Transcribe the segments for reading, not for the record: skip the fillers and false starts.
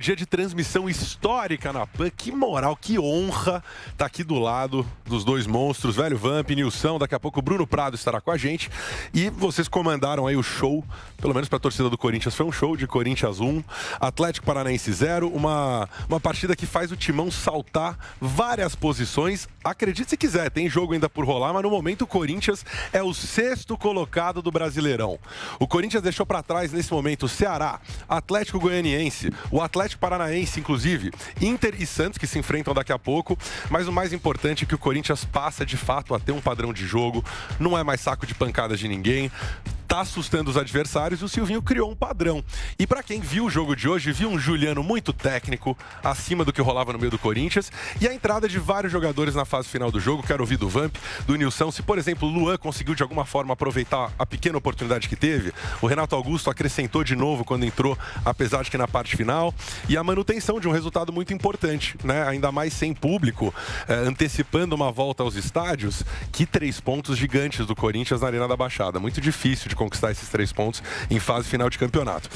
Dia de transmissão histórica na PAN, que moral, que honra tá aqui do lado dos dois monstros, velho Vamp, Nilson, daqui a pouco o Bruno Prado estará com a gente e vocês comandaram aí o show, pelo menos para a torcida do Corinthians, foi um show de Corinthians 1, Atlético Paranaense 0, uma partida que faz o Timão saltar várias posições, acredite se quiser, tem jogo ainda por rolar, mas no momento o Corinthians é o 6º colocado do Brasileirão. O Corinthians deixou para trás nesse momento o Ceará, Atlético Goianiense, o Atlético Paranaense, inclusive, Inter e Santos, que se enfrentam daqui a pouco, mas o mais importante é que o Corinthians passa de fato a ter um padrão de jogo, não é mais saco de pancadas de ninguém, tá assustando os adversários, o Silvinho criou um padrão. E para quem viu o jogo de hoje, viu um Juliano muito técnico, acima do que rolava no meio do Corinthians, e a entrada de vários jogadores na fase final do jogo. Quero ouvir do Vamp, do Nilson, se por exemplo o Luan conseguiu de alguma forma aproveitar a pequena oportunidade que teve, o Renato Augusto acrescentou de novo quando entrou, apesar de que na parte final, e a manutenção de um resultado muito importante, né? Ainda mais sem público, antecipando uma volta aos estádios, que 3 pontos gigantes do Corinthians na Arena da Baixada. Muito difícil de conquistar esses 3 pontos em fase final de campeonato.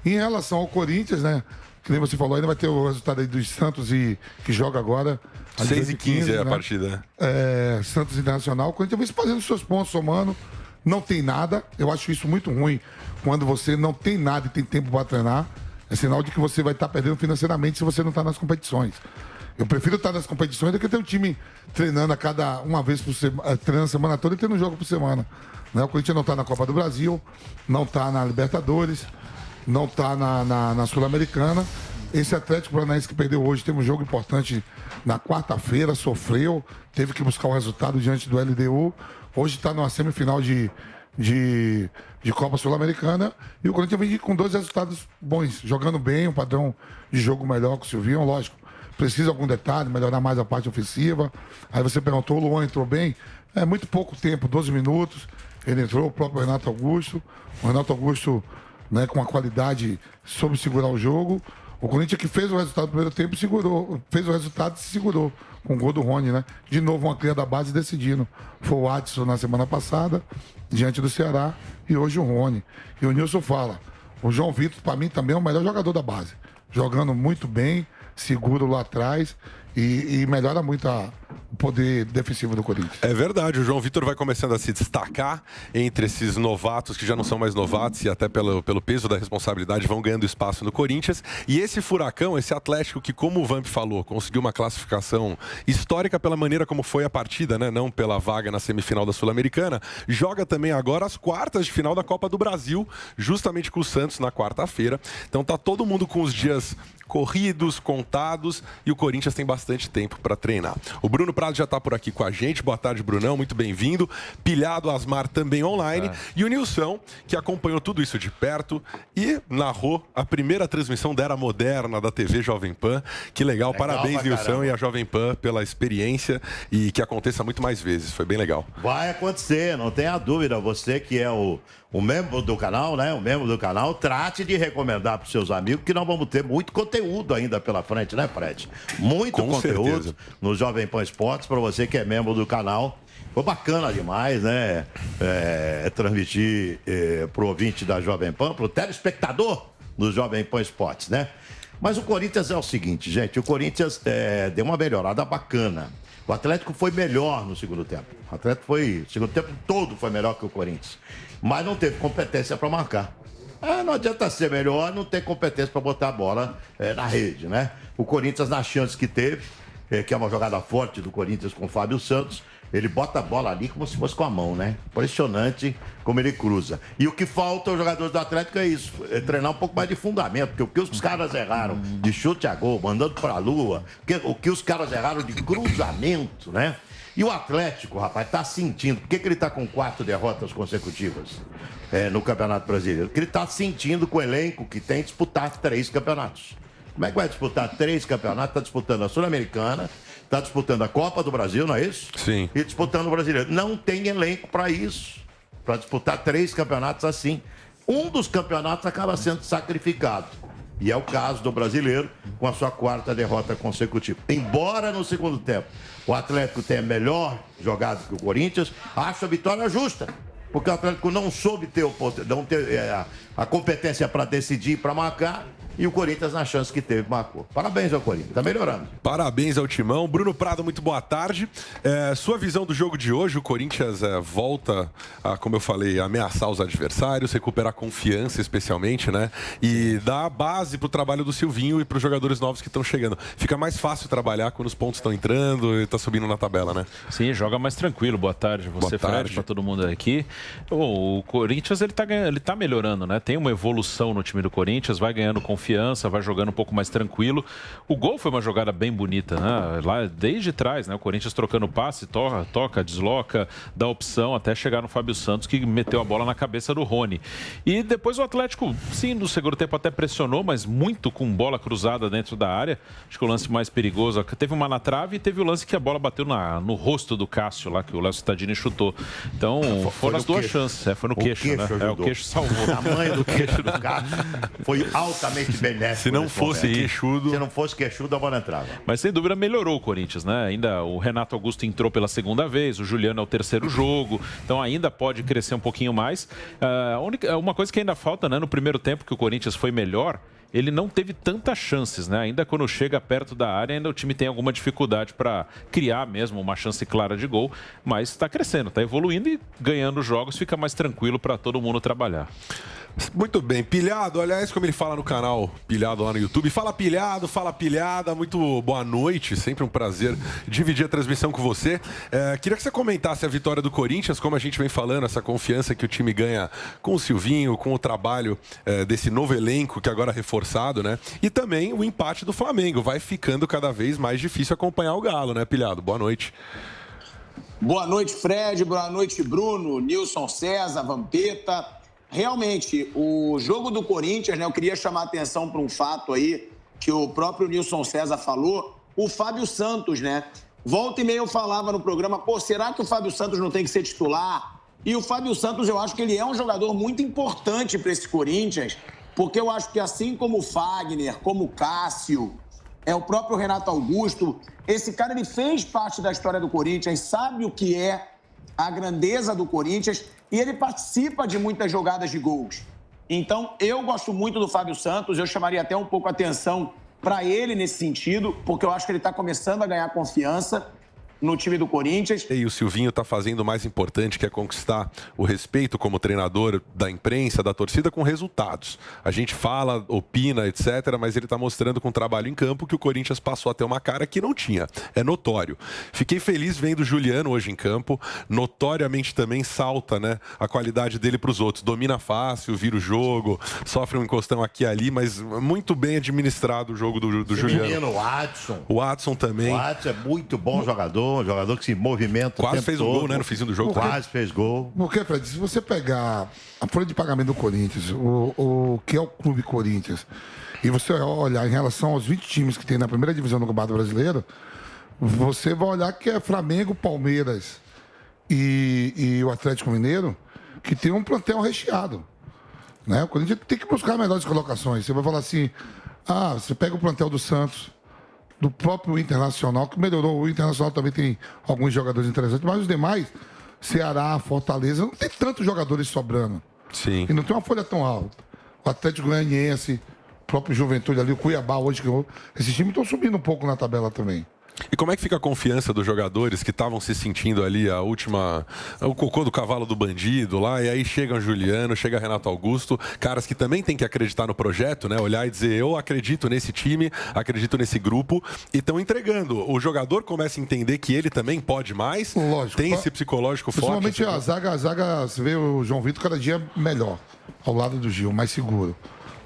Em relação ao Corinthians, né? Que nem você falou, ainda vai ter o resultado aí dos Santos que joga agora. 6h15 é a partida. Santos Internacional. O Corinthians vem fazendo seus pontos, somando. Não tem nada. Eu acho isso muito ruim. Quando você não tem nada e tem tempo para treinar, é sinal de que você vai estar perdendo financeiramente se você não está nas competições. Eu prefiro estar nas competições do que ter um time treinando a cada uma vez por semana, treinando a semana toda e tendo um jogo por semana. Né? O Corinthians não está na Copa do Brasil, não está na Libertadores, não está na Sul-Americana. Esse Atlético Paranaense que perdeu hoje, teve um jogo importante na quarta-feira, sofreu, teve que buscar um resultado diante do LDU. Hoje está numa semifinal de Copa Sul-Americana e o Corinthians vem com 2 resultados bons, jogando bem, um padrão de jogo melhor que o Silvinho, lógico. Precisa de algum detalhe, melhorar mais a parte ofensiva. Aí você perguntou, o Luan entrou bem? É muito pouco tempo, 12 minutos. Ele entrou, o próprio Renato Augusto. O Renato Augusto, né, com a qualidade, soube segurar o jogo. O Corinthians que fez o resultado no primeiro tempo, fez o resultado e se segurou. Com o gol do Rony, né? De novo, uma cria da base decidindo. Foi o Adson na semana passada, diante do Ceará, e hoje o Rony. E o Nilson fala, o João Vitor, para mim, também é o melhor jogador da base. Jogando muito bem, seguro lá atrás e melhora muito o poder defensivo do Corinthians. É verdade, o João Vitor vai começando a se destacar entre esses novatos que já não são mais novatos e até pelo peso da responsabilidade vão ganhando espaço no Corinthians. E esse Furacão, esse Atlético que, como o Vamp falou, conseguiu uma classificação histórica pela maneira como foi a partida, né? Não pela vaga na semifinal da Sul-Americana, joga também agora as quartas de final da Copa do Brasil, justamente com o Santos na quarta-feira. Então tá todo mundo com os dias corridos, contados, e o Corinthians tem bastante tempo para treinar. O Bruno Prado já está por aqui com a gente. Boa tarde, Brunão, muito bem-vindo. Pilhado Asmar também online. E o Nilson, que acompanhou tudo isso de perto e narrou a primeira transmissão da era moderna da TV Jovem Pan. Que legal, parabéns, Nilson, e a Jovem Pan pela experiência e que aconteça muito mais vezes. Foi bem legal. Vai acontecer, não tenha dúvida. Você que é o membro do canal, né? O membro do canal, trate de recomendar para os seus amigos que nós vamos ter muito conteúdo ainda pela frente, né, Fred? Muito Com conteúdo certeza. no Jovem Pan Esportes para você que é membro do canal. Foi bacana demais, né? Transmitir para o ouvinte da Jovem Pan, para o telespectador do Jovem Pan Esportes, né? Mas o Corinthians é o seguinte, gente, o Corinthians deu uma melhorada bacana. O Atlético foi melhor no segundo tempo. O Atlético o segundo tempo todo foi melhor que o Corinthians. Mas não teve competência para marcar. Não adianta ser melhor, não ter competência para botar a bola na rede, né? O Corinthians, nas chances que teve, que é uma jogada forte do Corinthians com o Fábio Santos, ele bota a bola ali como se fosse com a mão, né? Impressionante como ele cruza. E o que falta aos jogadores do Atlético é isso, treinar um pouco mais de fundamento, porque o que os caras erraram de chute a gol, mandando para a lua, o que os caras erraram de cruzamento, né? E o Atlético, rapaz, tá sentindo. Por que ele tá com 4 derrotas consecutivas no Campeonato Brasileiro? Porque ele tá sentindo com o elenco que tem disputar 3 campeonatos. Como é que vai disputar 3 campeonatos? Tá disputando a Sul-Americana, tá disputando a Copa do Brasil, não é isso? Sim. E disputando o Brasileiro. Não tem elenco para isso, para disputar 3 campeonatos assim. Um dos campeonatos acaba sendo sacrificado. E é o caso do Brasileiro, com a sua 4ª derrota consecutiva. Embora no segundo tempo o Atlético tenha melhor jogado que o Corinthians, acho a vitória justa. Porque o Atlético não soube ter a competência para decidir, para marcar, E o Corinthians, na chance que teve, marcou. Parabéns ao Corinthians, tá melhorando. Parabéns ao Timão. Bruno Prado, muito boa tarde. Sua visão do jogo de hoje, o Corinthians volta a, como eu falei, ameaçar os adversários, recuperar confiança especialmente, né? E dar a base pro trabalho do Silvinho e pros jogadores novos que estão chegando. Fica mais fácil trabalhar quando os pontos estão entrando e tá subindo na tabela, né? Sim, joga mais tranquilo. Boa tarde, você, Fred, para todo mundo aqui. O Corinthians, ele tá melhorando, né? Tem uma evolução no time do Corinthians, vai ganhando confiança, vai jogando um pouco mais tranquilo. O gol foi uma jogada bem bonita, né? Lá desde trás, né? O Corinthians trocando passe, toca, desloca, dá opção até chegar no Fábio Santos, que meteu a bola na cabeça do Rony. E depois o Atlético, sim, no segundo tempo até pressionou, mas muito com bola cruzada dentro da área. Acho que o lance mais perigoso, teve uma na trave e teve o lance que a bola bateu no rosto do Cássio lá, que o Léo Cittadini chutou. Então, foram as duas chances. Foi no queixo, né? O queixo salvou. O tamanho do queixo do Cássio foi altamente benéfico. Se não fosse queixudo... Se não fosse queixudo, a bola entrava. Mas sem dúvida melhorou o Corinthians, né? Ainda o Renato Augusto entrou pela segunda vez, o Juliano é o terceiro jogo, então ainda pode crescer um pouquinho mais. Uma coisa que ainda falta, né? No primeiro tempo que o Corinthians foi melhor, ele não teve tantas chances, né? Ainda quando chega perto da área, ainda o time tem alguma dificuldade para criar mesmo uma chance clara de gol, mas está crescendo, está evoluindo e ganhando jogos, fica mais tranquilo para todo mundo trabalhar. Muito bem, Pilhado, aliás, como ele fala no canal Pilhado lá no YouTube, fala pilhada, muito boa noite, sempre um prazer dividir a transmissão com você. Queria que você comentasse a vitória do Corinthians, como a gente vem falando, essa confiança que o time ganha com o Silvinho, com o trabalho desse novo elenco que agora é reforçado, né? E também o empate do Flamengo, vai ficando cada vez mais difícil acompanhar o Galo, né, Pilhado? Boa noite. Boa noite, Fred, boa noite, Bruno, Nilson César, Vampeta. Realmente, o jogo do Corinthians, né, eu queria chamar a atenção para um fato aí que o próprio Nilson César falou, o Fábio Santos, né? Volta e meia eu falava no programa, será que o Fábio Santos não tem que ser titular? E o Fábio Santos, eu acho que ele é um jogador muito importante para esse Corinthians, porque eu acho que assim como o Fagner, como o Cássio, o próprio Renato Augusto, esse cara ele fez parte da história do Corinthians, sabe o que é a grandeza do Corinthians e ele participa de muitas jogadas de gols. Então, eu gosto muito do Fábio Santos, eu chamaria até um pouco a atenção para ele nesse sentido, porque eu acho que ele está começando a ganhar confiança no time do Corinthians. E o Silvinho está fazendo o mais importante, que é conquistar o respeito como treinador da imprensa, da torcida, com resultados. A gente fala, opina, etc., mas ele está mostrando com o trabalho em campo que o Corinthians passou a ter uma cara que não tinha. É notório. Fiquei feliz vendo o Juliano hoje em campo. Notoriamente também salta, né, a qualidade dele para os outros. Domina fácil, vira o jogo, sofre um encostão aqui e ali, mas muito bem administrado o jogo do Juliano. Menino, o Watson. O Watson também. O Watson é muito bom jogador. Um jogador que se movimenta. Quase fez um gol, né? No finzinho do jogo. Quase fez gol. Porque, Fred, se você pegar a folha de pagamento do Corinthians, o que é o Clube Corinthians, e você olhar em relação aos 20 times que tem na primeira divisão do Campeonato Brasileiro, você vai olhar que é Flamengo, Palmeiras e o Atlético Mineiro, que tem um plantel recheado. Né? O Corinthians tem que buscar melhores colocações. Você vai falar assim, você pega o plantel do Santos, do próprio Internacional, que melhorou. O Internacional também tem alguns jogadores interessantes, mas os demais, Ceará, Fortaleza, não tem tantos jogadores sobrando. Sim. E não tem uma folha tão alta. O Atlético Goianiense, o próprio Juventude ali, o Cuiabá hoje, esses times estão subindo um pouco na tabela também. E como é que fica a confiança dos jogadores que estavam se sentindo ali o cocô do cavalo do bandido lá, e aí chega o Juliano, chega Renato Augusto, caras que também têm que acreditar no projeto, né? Olhar e dizer, eu acredito nesse time, acredito nesse grupo, e estão entregando. O jogador começa a entender que ele também pode mais, lógico, tem esse psicológico forte. Principalmente a zaga, você vê o João Vitor cada dia melhor, ao lado do Gil, mais seguro.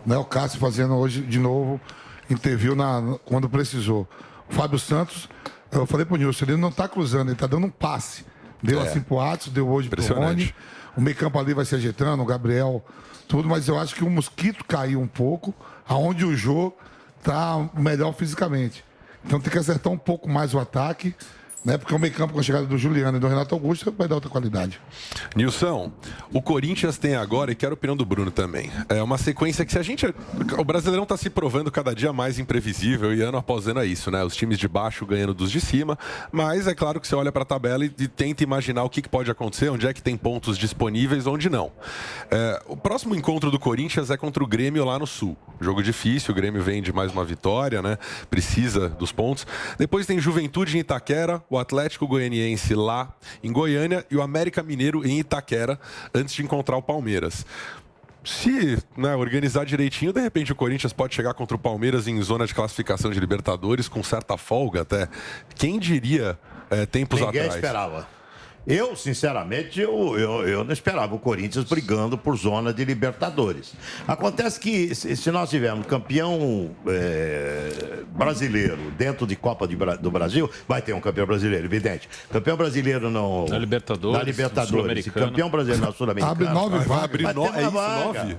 Né? O Cássio fazendo hoje de novo, interviu quando precisou. O Fábio Santos, eu falei pro Nilson, ele não tá cruzando, ele tá dando um passe. Deu assim pro Atos, deu hoje pro Rony. O meio campo ali vai se ajeitando, o Gabriel, tudo, mas eu acho que o Mosquito caiu um pouco, aonde o Jô tá melhor fisicamente. Então tem que acertar um pouco mais o ataque né? Porque o meio campo com a chegada do Juliano e do Renato Augusto vai dar outra qualidade. Nilson, o Corinthians tem agora, e quero a opinião do Bruno também, é uma sequência que o Brasileirão está se provando cada dia mais imprevisível e ano após ano é isso, né? Os times de baixo ganhando dos de cima, mas é claro que você olha para a tabela e tenta imaginar o que pode acontecer, onde é que tem pontos disponíveis, onde não. O próximo encontro do Corinthians é contra o Grêmio lá no Sul. Jogo difícil, o Grêmio vem de mais uma vitória, né? Precisa dos pontos. Depois tem Juventude em Itaquera, o Atlético Goianiense lá em Goiânia e o América Mineiro em Itaquera, antes de encontrar o Palmeiras. Se organizar direitinho, de repente o Corinthians pode chegar contra o Palmeiras em zona de classificação de Libertadores com certa folga até. Quem diria tempos atrás? Ninguém esperava. Eu, sinceramente, eu não esperava o Corinthians brigando por zona de Libertadores. Acontece que se nós tivermos campeão brasileiro dentro de Copa do Brasil, vai ter um campeão brasileiro, evidente. Campeão brasileiro na Libertadores e campeão brasileiro na Sul-Americana. Abre 9 vagas.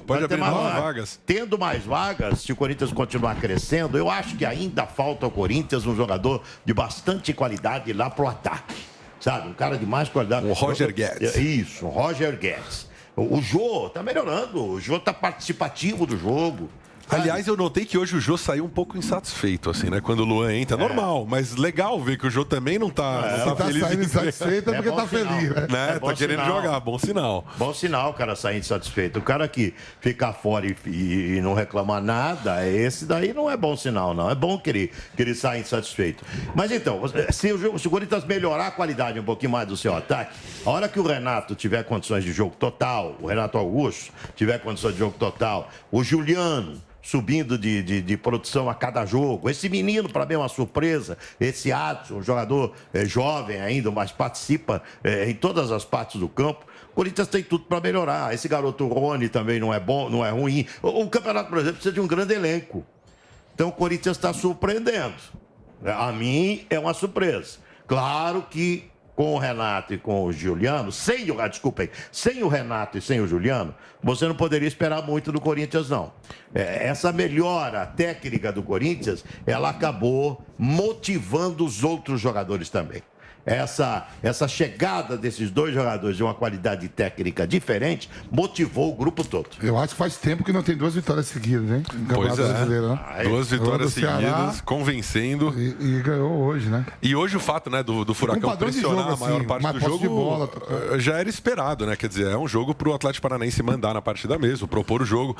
Pode abrir 9 vagas. Tendo mais vagas, se o Corinthians continuar crescendo, eu acho que ainda falta ao Corinthians um jogador de bastante qualidade lá pro ataque. Sabe, um cara de mais qualidade. O Roger Guedes. Isso, o Roger Guedes. O Jô tá melhorando, o Jô tá participativo do jogo. Aliás, eu notei que hoje o Jô saiu um pouco insatisfeito, assim, né? Quando o Luan entra. Normal, mas legal ver que o Jô também não tá, tá feliz. Saindo insatisfeito é porque tá sinal. feliz, né? Tá querendo jogar, bom sinal. Bom sinal o cara sair insatisfeito. O cara que ficar fora e não reclamar nada, esse daí não é bom sinal, não. É bom que ele saia insatisfeito. Mas então, se o Corinthians melhorar a qualidade um pouquinho mais do seu ataque, a hora que o Renato tiver condições de jogo total, o Renato Augusto tiver condições de jogo total, o Juliano subindo de produção a cada jogo. Esse menino, para mim, é uma surpresa. Esse Adson, um jogador jovem ainda, mas participa em todas as partes do campo. O Corinthians tem tudo para melhorar. Esse garoto Rony também não é bom, não é ruim. O Campeonato Brasileiro precisa de um grande elenco. Então o Corinthians está surpreendendo. A mim é uma surpresa. Claro que com o Renato e com o Juliano, sem o Renato e sem o Juliano, você não poderia esperar muito do Corinthians, não. Essa melhora técnica do Corinthians, ela acabou motivando os outros jogadores também. Essa chegada desses dois jogadores de uma qualidade técnica diferente motivou o grupo todo. Eu acho que faz tempo que não tem 2 vitórias seguidas, hein? Pois é. Brasileiro, né? 2 vitórias seguidas, convencendo. E ganhou hoje, né? E hoje o fato, né, do Furacão pressionar jogo, a maior assim, parte do jogo bola, já era esperado, né? Quer dizer, é um jogo pro Atlético Paranaense mandar na partida mesmo, propor o jogo.